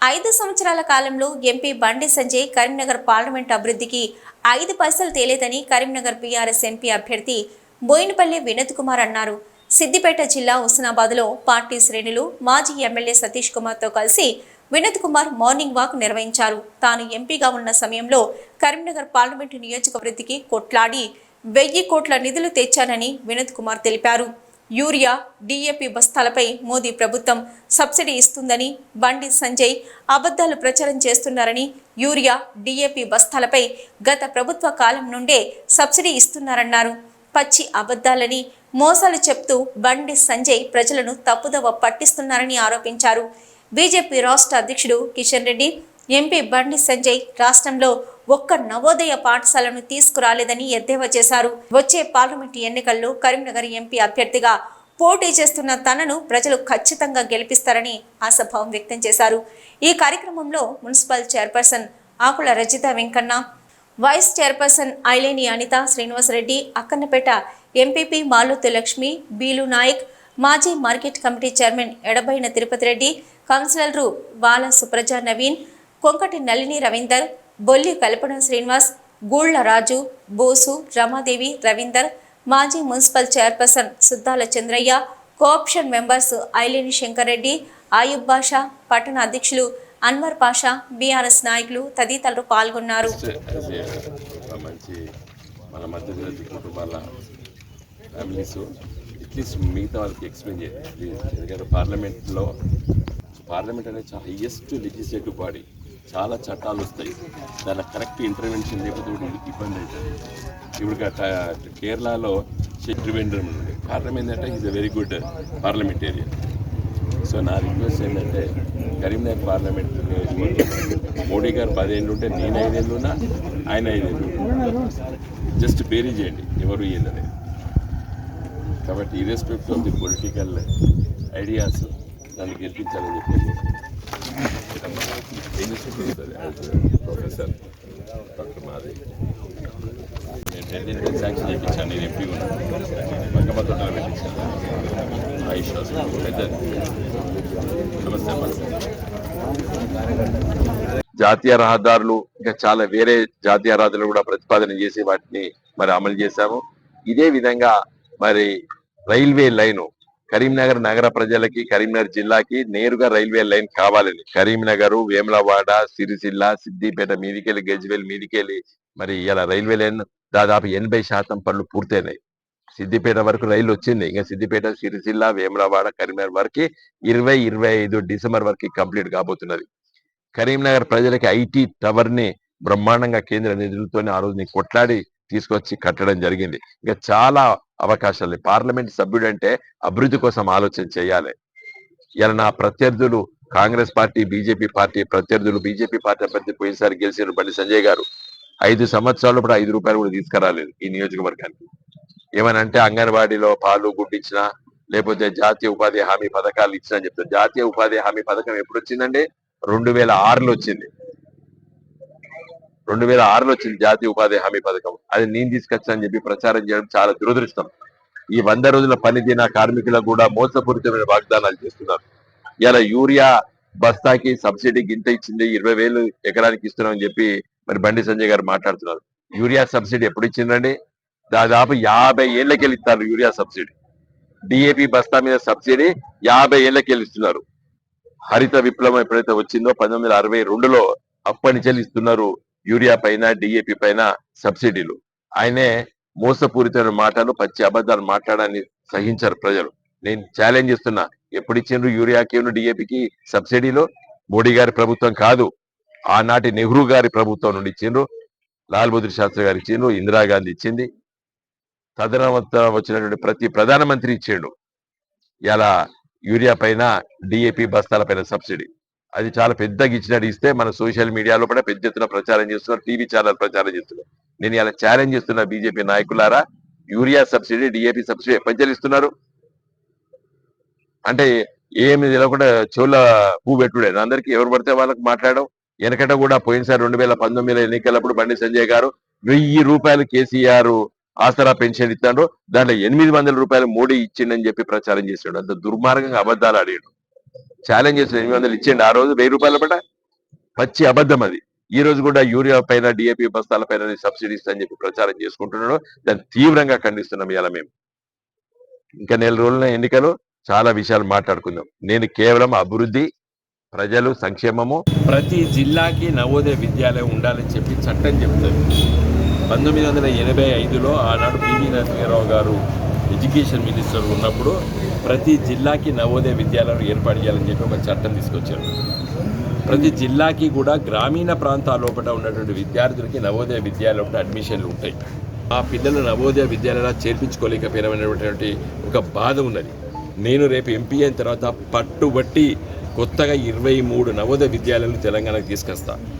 5 సంవత్సరాల కాలంలో MP Bandi Sanjay Karimnagar parliament అభివృద్ధికి 5 పైసలు తేలేదని కరీంనగర్ బీఆర్ఎస్ ఎంపీ అభ్యర్థి బోయినపల్లి వినోద్ కుమార్ అన్నారు. సిద్దిపేట జిల్లా హుస్నాబాద్లో పార్టీ శ్రేణులు మాజీ ఎమ్మెల్యే సతీష్ కుమార్తో కలిసి వినోద్ కుమార్ మార్నింగ్ వాక్ నిర్వహించారు. తాను ఎంపీగా ఉన్న సమయంలో కరీంనగర్ పార్లమెంటు నియోజకవర్గానికి కొట్లాడి 1000 కోట్ల నిధులు తెచ్చానని వినోద్ కుమార్ తెలిపారు. యూరియా, డీఏపీ బస్తాలపై మోదీ ప్రభుత్వం సబ్సిడీ ఇస్తుందని బండి సంజయ్ అబద్ధాలు ప్రచారం చేస్తున్నారని, యూరియా, డీఏపీ బస్తాలపై గత ప్రభుత్వ కాలం నుండే సబ్సిడీ ఇస్తున్నారన్నారు. పచ్చి అబద్ధాలని, మోసాలు చెప్తూ బండి సంజయ్ ప్రజలను తప్పుదవ పట్టిస్తున్నారని ఆరోపించారు. బీజేపీ రాష్ట్ర అధ్యక్షుడు కిషన్ రెడ్డి, ఎంపీ బండి సంజయ్ రాష్ట్రంలో ఒక్క నవోదయ పాఠశాలను తీసుకురాలేదని ఎద్దేవా చేశారు. వచ్చే పార్లమెంటు ఎన్నికల్లో కరీంనగర్ ఎంపీ అభ్యర్థిగా పోటీ చేస్తున్న తనను ప్రజలు ఖచ్చితంగా గెలిపిస్తారని ఆశాభావం వ్యక్తం చేశారు. ఈ కార్యక్రమంలో municipal chairperson Akula Rajitha Venkanna, vice chairperson Aileni Anitha Srinivasareddy, Akkannapeta MPP Malothu Lakshmi, Beelu Naik, మాజీ market committee chairman Edabaina Tirupati Reddy, కౌన్సిలర్లు బాల సుప్రజ నవీన్, కొంకటి నళిని రవీందర్, బొల్లి కల్పన శ్రీనివాస్, గూళ్ల రాజు, బోసు, రమాదేవి, రవీందర్, మాజీ municipal chairperson Suddala Chandraiah, co-option members Aileni Shankar Reddy, Ayub Basha, పట్టణ అధ్యక్షులు అన్వర్ పాషా, బీఆర్ఎస్ నాయకులు తదితరులు పాల్గొన్నారు. పార్లమెంట్ అనేది హైయెస్ట్ లెజిస్లేటివ్ బాడీ, చాలా చట్టాలు వస్తాయి. దాని కరెక్ట్ ఇంటర్వెన్షన్ లేకపోతే ఇబ్బంది అవుతుంది. ఇప్పుడు కేరళలో త్రివేంద్రం ఉంది. కారణం ఏంటంటే is a very good parliamentarian. So నా రిక్వెస్ట్ ఏంటంటే కరీంనగర్ పార్లమెంట్ మోడీ గారు 10 ఏళ్ళు ఉంటే నేను 5 ఏళ్ళున్నా, ఆయన 5 ఏళ్ళు, జస్ట్ బేరీ చేయండి ఎవరు ఏంటనేది. కాబట్టి ఇర్రెస్పెక్ట్ ఆఫ్ ది పొలిటికల్ ఐడియాస్ దాన్ని గెలిపించాలని చెప్పి ప్రొఫెసర్ డాక్టర్ మాది నేను శాంక్షన్ చేయించాను. నేను ఎంపీ ఉన్నాను, పక్కపక్కన పెట్టించాను. ఆయుష్ పెద్దది. నమస్తే. జాతీయ రహదారులు ఇంకా చాలా వేరే జాతీయ రహదారులు కూడా ప్రతిపాదన చేసి వాటిని మరి అమలు చేశాము. ఇదే విధంగా మరి రైల్వే లైను కరీంనగర్ నగర ప్రజలకి, కరీంనగర్ జిల్లాకి నేరుగా రైల్వే లైన్ కావాలని కరీంనగర్, వేములవాడ, సిరిసిల్ల, సిద్దిపేట మీదికెళ్ళి గజ్వేల్ మీదికెళ్ళి మరి ఇలా రైల్వే లైన్ దాదాపు 80% పనులు పూర్తయినాయి. సిద్దిపేట వరకు రైలు వచ్చింది. ఇంకా సిద్దిపేట, సిరిసిల్ల, వేములవాడ, కరీంనగర్ వరకు 2025 డిసెంబర్ వరకు కంప్లీట్ కాబోతున్నది. కరీంనగర్ ప్రజలకి ఐటీ టవర్ ని బ్రహ్మాండంగా కేంద్ర నిధులతోనే ఆ రోజు కొట్లాడి తీసుకొచ్చి కట్టడం జరిగింది. ఇంకా చాలా అవకాశాలు. పార్లమెంట్ సభ్యుడు అంటే అభివృద్ధి కోసం ఆలోచన చేయాలి. ఇలా నా ప్రత్యర్థులు కాంగ్రెస్ పార్టీ, బీజేపీ పార్టీ ప్రత్యర్థులు, బీజేపీ పార్టీ అభ్యర్థి పోయినసారి గెలిచిన బండి సంజయ్ గారు 5 సంవత్సరాలు కూడా 5 రూపాయలు కూడా తీసుకురాలేదు ఈ నియోజకవర్గానికి. ఏమనంటే అంగన్వాడీలో పాలు గుడ్డిచ్చినా, లేకపోతే జాతీయ ఉపాధి హామీ పథకాలు ఇచ్చినా చెప్తారు. జాతీయ ఉపాధి హామీ పథకం ఎప్పుడు వచ్చిందంటే 2006లో వచ్చింది. 2006లో వచ్చింది జాతీయ ఉపాధి హామీ పథకం. అది నేను తీసుకొచ్చానని చెప్పి ప్రచారం చేయడం చాలా దురదృష్టం. ఈ 100 రోజుల పని దిన కార్మికులకు కూడా మోసపూరితమైన వాగ్దానాలు చేస్తున్నారు. ఇలా యూరియా బస్తాకి సబ్సిడీ గింత ఇచ్చింది, 20,000 ఎకరానికి ఇస్తున్నామని చెప్పి మరి బండి సంజయ్ గారు మాట్లాడుతున్నారు. యూరియా సబ్సిడీ ఎప్పుడు ఇచ్చిందండి? దాదాపు 50 ఏళ్ళకెళ్ళి ఇస్తారు యూరియా సబ్సిడీ. డిఏపి బస్తా మీద సబ్సిడీ 50 ఏళ్ళకెళ్ళి ఇస్తున్నారు. హరిత విప్లవం ఎప్పుడైతే వచ్చిందో 1962లో అప్పటి నుంచి ఇస్తున్నారు యూరియా పైన, డిఏపి పైన సబ్సిడీలు. ఆయనే మోసపూరితమైన మాటలు, పచ్చి అబద్ధాలు మాట్లాడాలని సహించారు ప్రజలు. నేను ఛాలెంజ్ చేస్తున్నా, ఎప్పుడు ఇచ్చిండ్రు యూరియాకి, డిఏపికి సబ్సిడీలో? మోడీ గారి ప్రభుత్వం కాదు, ఆనాటి నెహ్రూ గారి ప్రభుత్వం నుండి ఇచ్చిండ్రు. లాల్ బహదూర్ శాస్త్రి గారు ఇచ్చిండ్రు, ఇందిరాగాంధీ ఇచ్చింది, తదనంతరం వచ్చినటువంటి ప్రతి ప్రధానమంత్రి ఇచ్చిండు. ఇలా యూరియా పైన, డిఏపి బస్తాల పైన సబ్సిడీ అది చాలా పెద్దగా ఇచ్చినట్టు ఇస్తే మన సోషల్ మీడియాలో కూడా పెద్ద ఎత్తున ప్రచారం చేస్తున్నారు, టీవీ ఛానల్ ప్రచారం చేస్తున్నారు. నేను ఇలా ఛాలెంజ్ చేస్తున్నా, బీజేపీ నాయకులారా, యూరియా సబ్సిడీ, డిఏపి సబ్సిడీ ఎప్పటి ఇస్తున్నారు అంటే ఏమి తెలియకుండా చోళ్ళ పువ్వు పెట్టుడే. అందరికీ ఎవరు పడితే వాళ్ళకి మాట్లాడడం. వెనకట కూడా పోయినసారి 2019 ఎన్నికలప్పుడు బండి సంజయ్ గారు 1000 రూపాయలు కేసీఆర్ ఆసరా పెన్షన్ ఇస్తాడు, దాంట్లో 800 రూపాయలు మోడీ ఇచ్చిండని చెప్పి ప్రచారం చేసాడు. అంత దుర్మార్గంగా అబద్ధాలు ఆడాడు. ఛాలెంజ్ చేసిన 800 ఇచ్చిండు ఆ రోజు 1000 రూపాయల పట. పచ్చి అబద్ధం అది. ఈ రోజు కూడా యూరియా పైన డిఏపి బస్తాల పైన సబ్సిడీస్ అని చెప్పి ప్రచారం చేసుకుంటున్నాడు. దాన్ని తీవ్రంగా ఖండిస్తున్నాం ఇవాళ మేము. ఇంకా నెల రోజుల ఎన్నికలు, చాలా విషయాలు మాట్లాడుకుందాం. నేను కేవలం అభివృద్ధి, ప్రజలు సంక్షేమము. ప్రతి జిల్లాకి నవోదయ విద్యాలయం ఉండాలని చెప్పి చట్టం చెప్తుంది. 1985లో ఆనాడు పివి నరసింహారావు గారు ఎడ్యుకేషన్ మినిస్టర్ ఉన్నప్పుడు ప్రతి జిల్లాకి నవోదయ విద్యాలయం ఏర్పాటు చేయాలని చెప్పి ఒక చట్టం తీసుకొచ్చారు. ప్రతి జిల్లాకి కూడా గ్రామీణ ప్రాంతాల లోపల ఉన్నటువంటి విద్యార్థులకి నవోదయ విద్యాలయంలో అడ్మిషన్లు ఉంటాయి. ఆ పిల్లలు నవోదయ విద్యాలయంలో చేర్పించుకోలేకపోయినటువంటి ఒక బాధ ఉన్నది. నేను రేపు ఎంపీ అయిన తర్వాత పట్టుబట్టి కొత్తగా 23 నవోదయ విద్యాలయాలు తెలంగాణకు తీసుకొస్తా.